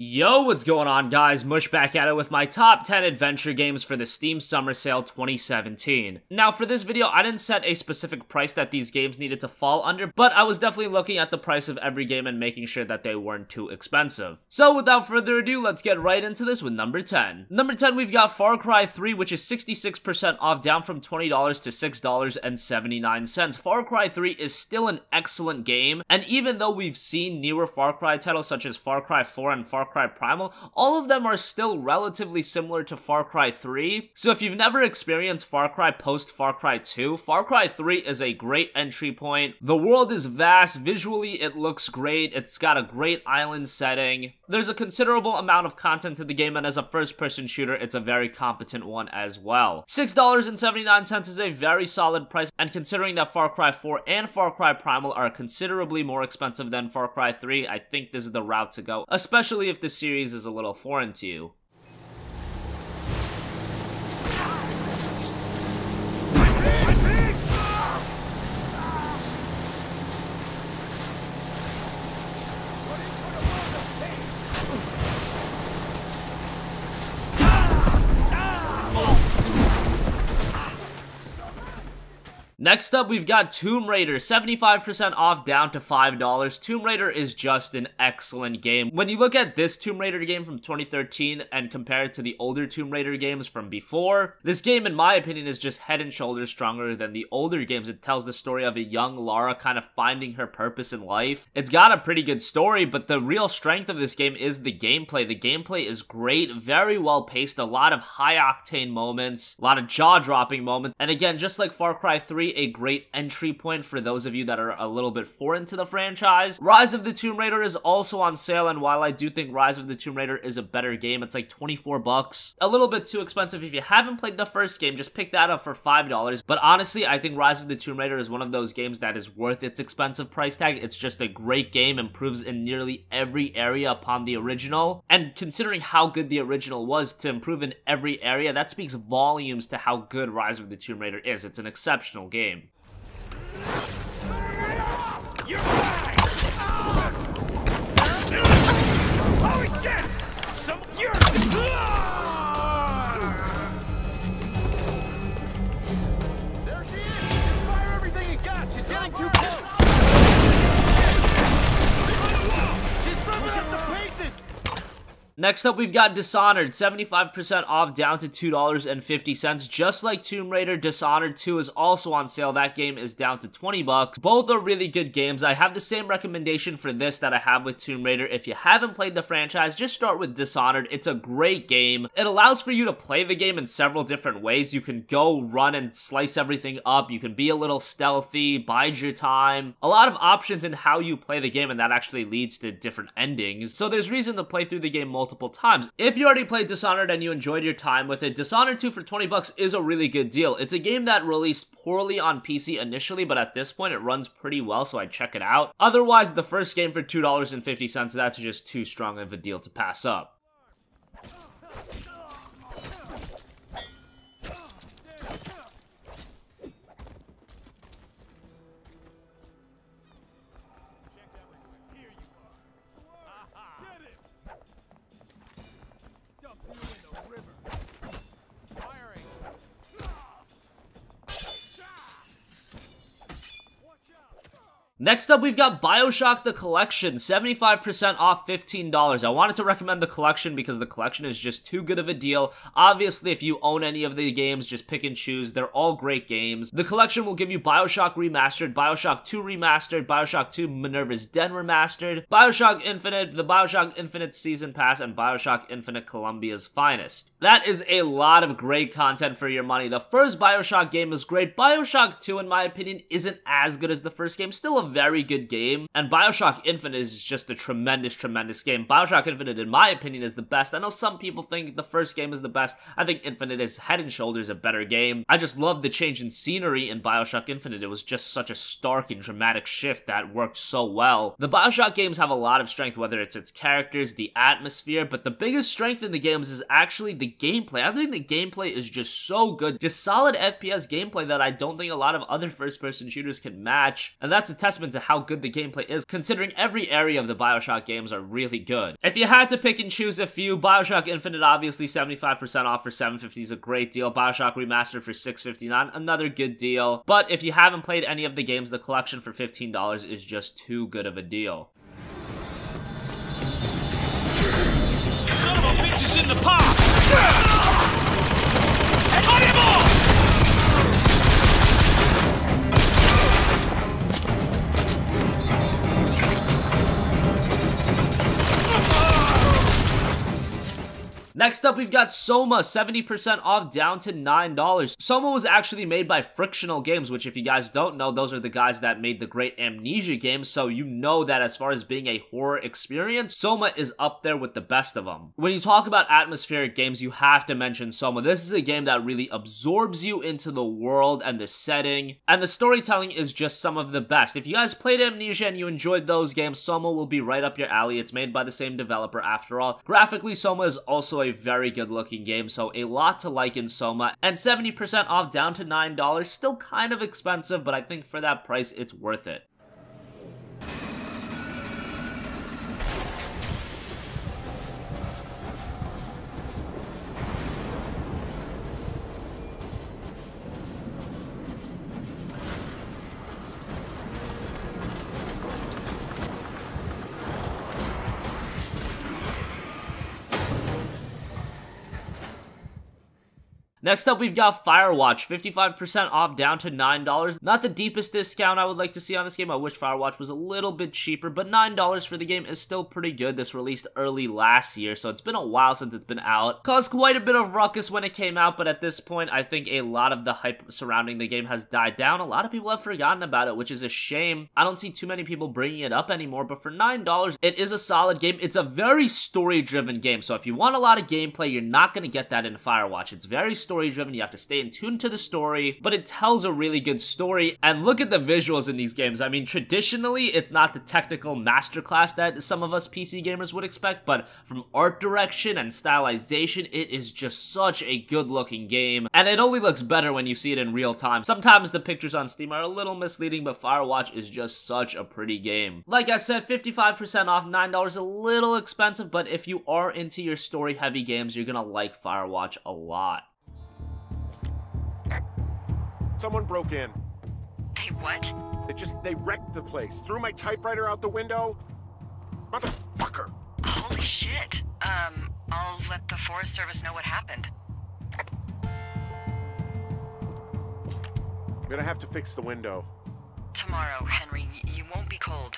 Yo, what's going on guys? Mush back at it with my top 10 adventure games for the Steam Summer Sale 2017. Now for this video, I didn't set a specific price that these games needed to fall under, but I was definitely looking at the price of every game and making sure that they weren't too expensive. So without further ado, let's get right into this with number 10. Number 10, we've got Far Cry 3, which is 66% off, down from $20 to $6.79. Far Cry 3 is still an excellent game, and even though we've seen newer Far Cry titles such as Far Cry 4 and Far Cry Primal, all of them are still relatively similar to Far Cry 3. So if you've never experienced Far Cry post Far Cry 2, Far Cry 3 is a great entry point. The world is vast, visually it looks great, it's got a great island setting. There's a considerable amount of content to the game, and as a first-person shooter, it's a very competent one as well. $6.79 is a very solid price, and considering that Far Cry 4 and Far Cry Primal are considerably more expensive than Far Cry 3, I think this is the route to go, especially if the series is a little foreign to you. Next up, we've got Tomb Raider, 75% off, down to $5. Tomb Raider is just an excellent game. When you look at this Tomb Raider game from 2013 and compare it to the older Tomb Raider games from before, this game, in my opinion, is just head and shoulders stronger than the older games. It tells the story of a young Lara kind of finding her purpose in life. It's got a pretty good story, but the real strength of this game is the gameplay. The gameplay is great, very well paced, a lot of high-octane moments, a lot of jaw-dropping moments, and again, just like Far Cry 3, a great entry point for those of you that are a little bit foreign to the franchise. Rise of the Tomb Raider is also on sale, and while I do think Rise of the Tomb Raider is a better game, it's like 24 bucks. A little bit too expensive. If you haven't played the first game, just pick that up for $5. But honestly, I think Rise of the Tomb Raider is one of those games that is worth its expensive price tag. It's just a great game, improves in nearly every area upon the original. And considering how good the original was, to improve in every area, that speaks volumes to how good Rise of the Tomb Raider is. It's an exceptional game. You're right! Holy shit! There she is! Just fire everything you got! She's getting too close! She's ripping us to pieces! Next up, we've got Dishonored, 75% off, down to $2.50. Just like Tomb Raider, Dishonored 2 is also on sale. That game is down to 20 bucks. Both are really good games. I have the same recommendation for this that I have with Tomb Raider. If you haven't played the franchise, just start with Dishonored. It's a great game. It allows for you to play the game in several different ways. You can go run and slice everything up. You can be a little stealthy, bide your time. A lot of options in how you play the game, and that actually leads to different endings. So there's reason to play through the game multiple times. If you already played Dishonored and you enjoyed your time with it, Dishonored 2 for 20 bucks is a really good deal. It's a game that released poorly on PC initially, but at this point it runs pretty well, so I'd check it out. Otherwise, the first game for $2.50, that's just too strong of a deal to pass up. Next up, we've got BioShock the Collection, 75% off, $15. I wanted to recommend the Collection because the Collection is just too good of a deal. Obviously, if you own any of the games, just pick and choose. They're all great games. The Collection will give you BioShock Remastered, BioShock 2 Remastered, BioShock 2 Minerva's Den Remastered, BioShock Infinite, the BioShock Infinite Season Pass, and BioShock Infinite Columbia's Finest. That is a lot of great content for your money. The first BioShock game is great. BioShock 2, in my opinion, isn't as good as the first game. Still a very good game, and BioShock Infinite is just a tremendous game. BioShock Infinite, in my opinion, is the best. I know some people think the first game is the best. I think Infinite is head and shoulders a better game. I just love the change in scenery in BioShock Infinite. It was just such a stark and dramatic shift that worked so well. The BioShock games have a lot of strength, whether it's its characters, the atmosphere, but the biggest strength in the games is actually the gameplay. I think the gameplay is just so good. Just solid FPS gameplay that I don't think a lot of other first-person shooters can match, and that's a testament testament to how good the gameplay is, considering every area of the BioShock games are really good. If you had to pick and choose a few, BioShock Infinite obviously 75% off for $750 is a great deal. BioShock Remastered for $659, another good deal. But if you haven't played any of the games, the collection for $15 is just too good of a deal. Son of a bitch is in the park! Fireball! Next up, we've got Soma, 70% off down to $9. Soma was actually made by Frictional Games, which if you guys don't know, those are the guys that made the great Amnesia games, so you know that as far as being a horror experience, Soma is up there with the best of them. When you talk about atmospheric games, you have to mention Soma. This is a game that really absorbs you into the world and the setting, and the storytelling is just some of the best. If you guys played Amnesia and you enjoyed those games, Soma will be right up your alley. It's made by the same developer after all. Graphically, Soma is also a very good looking game, so a lot to like in Soma, and 70% off down to $9, still kind of expensive, but I think for that price it's worth it. Next up, we've got Firewatch, 55% off down to $9. Not the deepest discount I would like to see on this game. I wish Firewatch was a little bit cheaper, but $9 for the game is still pretty good. This released early last year, so it's been a while since it's been out. Caused quite a bit of ruckus when it came out, but at this point, I think a lot of the hype surrounding the game has died down. A lot of people have forgotten about it, which is a shame. I don't see too many people bringing it up anymore, but for $9, it is a solid game. It's a very story-driven game, so if you want a lot of gameplay, you're not going to get that in Firewatch. It's very story-driven. You have to stay in tune to the story, but it tells a really good story. And look at the visuals in these games. I mean, traditionally, it's not the technical masterclass that some of us PC gamers would expect, but from art direction and stylization, it is just such a good-looking game, and it only looks better when you see it in real time. Sometimes the pictures on Steam are a little misleading, but Firewatch is just such a pretty game. Like I said, 55% off, $9, a little expensive, but if you are into your story-heavy games, you're gonna like Firewatch a lot. Someone broke in. They what? They wrecked the place. Threw my typewriter out the window. Motherfucker. Holy shit. I'll let the Forest Service know what happened. I'm gonna have to fix the window. Tomorrow, Henry. You won't be cold.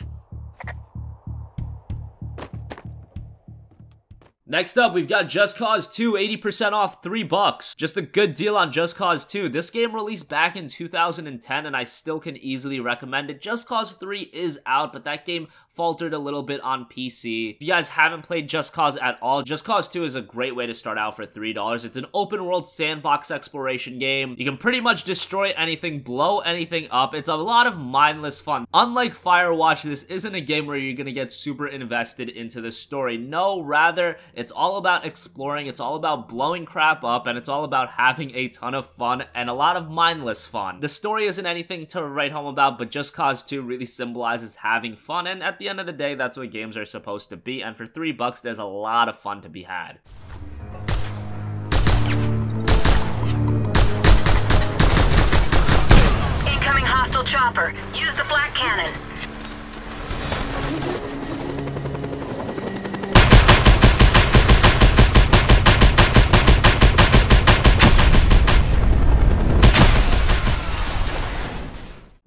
Next up, we've got Just Cause 2, 80% off, $3. Just a good deal on Just Cause 2. This game released back in 2010, and I still can easily recommend it. Just Cause 3 is out, but that game faltered a little bit on PC. If you guys haven't played Just Cause at all, Just Cause 2 is a great way to start out for $3. It's an open-world sandbox exploration game. You can pretty much destroy anything, blow anything up. It's a lot of mindless fun. Unlike Firewatch, this isn't a game where you're gonna get super invested into the story. No, rather, it's all about exploring, it's all about blowing crap up, and it's all about having a ton of fun and a lot of mindless fun. The story isn't anything to write home about, but Just Cause 2 really symbolizes having fun, and at the end of the day, that's what games are supposed to be, and for $3, there's a lot of fun to be had. Incoming hostile chopper. Use the flak cannon.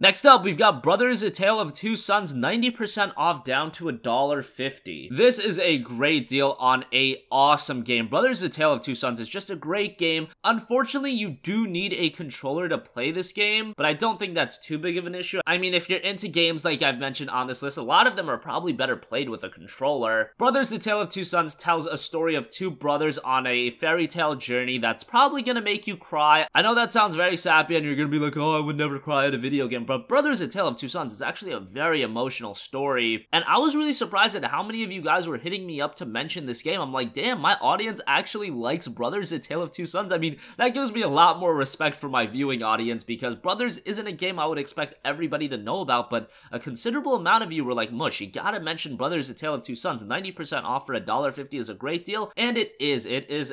Next up, we've got Brothers: A Tale of Two Sons, 90% off down to $1.50. This is a great deal on a awesome game. Brothers: A Tale of Two Sons is just a great game. Unfortunately, you do need a controller to play this game, but I don't think that's too big of an issue. I mean, if you're into games like I've mentioned on this list, a lot of them are probably better played with a controller. Brothers: A Tale of Two Sons tells a story of two brothers on a fairy tale journey that's probably gonna make you cry. I know that sounds very sappy and you're gonna be like, oh, I would never cry at a video game, but but Brothers: A Tale of Two Sons is actually a very emotional story, and I was really surprised at how many of you guys were hitting me up to mention this game. I'm like, damn, my audience actually likes Brothers: A Tale of Two Sons. I mean, that gives me a lot more respect for my viewing audience, because Brothers isn't a game I would expect everybody to know about, but a considerable amount of you were like, Mush, you gotta mention Brothers: A Tale of Two Sons. 90% off for $1.50 is a great deal, and it is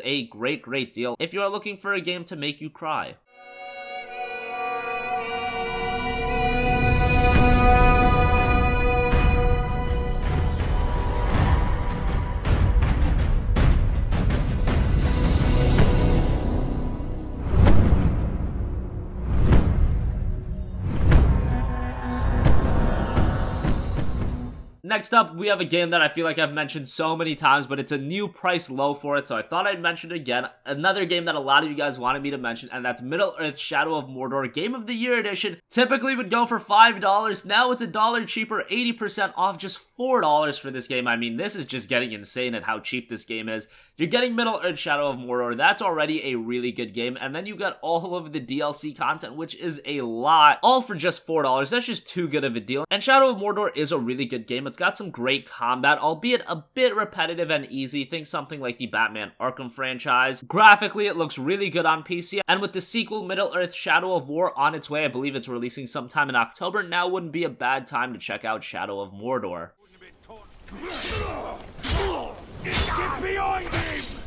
a great deal if you are looking for a game to make you cry. Next up, we have a game that I feel like I've mentioned so many times, but it's a new price low for it, so I thought I'd mention it again. Another game that a lot of you guys wanted me to mention, and that's Middle-earth: Shadow of Mordor Game of the Year Edition. Typically would go for $5, now it's $1 cheaper, 80% off, just $4 for this game. I mean, this is just getting insane at how cheap this game is. You're getting Middle-earth: Shadow of Mordor, that's already a really good game, and then you got all of the DLC content, which is a lot, all for just $4. That's just too good of a deal. And Shadow of Mordor is a really good game. It's got some great combat, albeit a bit repetitive and easy. Think something like the Batman Arkham franchise. Graphically, it looks really good on PC, and with the sequel Middle-earth: Shadow of War on its way, I believe it's releasing sometime in October, now wouldn't be a bad time to check out Shadow of Mordor. Get behind him!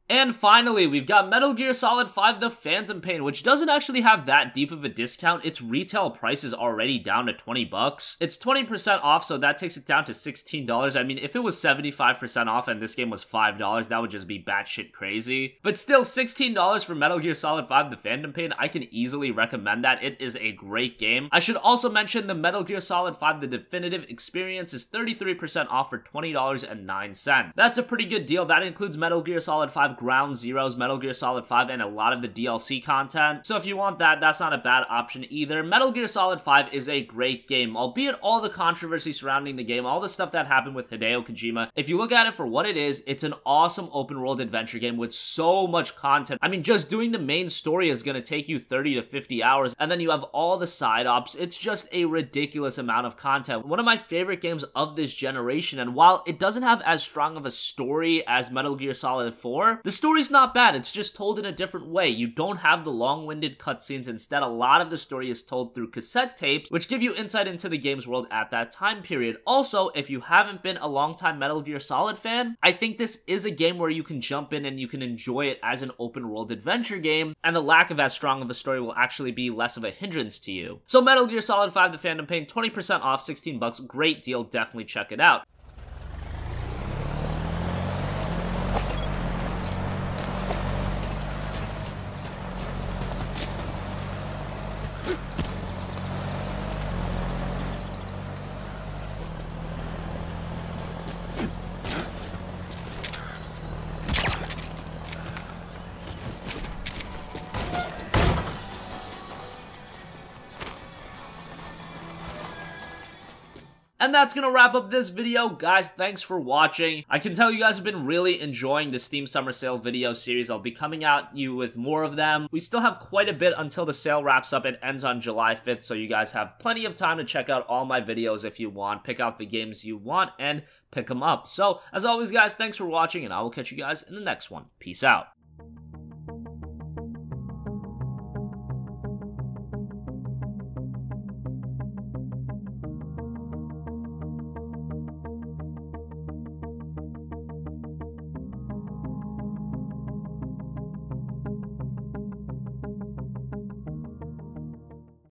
And finally, we've got Metal Gear Solid 5 The Phantom Pain, which doesn't actually have that deep of a discount. Its retail price is already down to 20 bucks. It's 20% off, so that takes it down to $16. I mean, if it was 75% off and this game was $5, that would just be batshit crazy. But still, $16 for Metal Gear Solid 5 The Phantom Pain, I can easily recommend that. It is a great game. I should also mention the Metal Gear Solid 5 The Definitive Experience is 33% off for $20.09. That's a pretty good deal. That includes Metal Gear Solid 5 Ground Zeroes, Metal Gear Solid 5, and a lot of the DLC content. So if you want that, that's not a bad option either. Metal Gear Solid 5 is a great game, albeit all the controversy surrounding the game, all the stuff that happened with Hideo Kojima. If you look at it for what it is, it's an awesome open world adventure game with so much content. I mean, just doing the main story is going to take you 30 to 50 hours, and then you have all the side ops. It's just a ridiculous amount of content. One of my favorite games of this generation, and while it doesn't have as strong of a story as Metal Gear Solid 4, the story's not bad. It's just told in a different way. You don't have the long-winded cutscenes. Instead, a lot of the story is told through cassette tapes, which give you insight into the game's world at that time period. Also, if you haven't been a long-time Metal Gear Solid fan, I think this is a game where you can jump in and you can enjoy it as an open-world adventure game, and the lack of as strong of a story will actually be less of a hindrance to you. So Metal Gear Solid 5 The Phantom Pain, 20% off, 16 bucks, great deal, definitely check it out. And that's gonna wrap up this video. Guys, thanks for watching. I can tell you guys have been really enjoying the Steam Summer Sale video series. I'll be coming at you with more of them. We still have quite a bit until the sale wraps up. It ends on July 5th, so you guys have plenty of time to check out all my videos if you want, pick out the games you want, and pick them up. So, as always, guys, thanks for watching, and I will catch you guys in the next one. Peace out.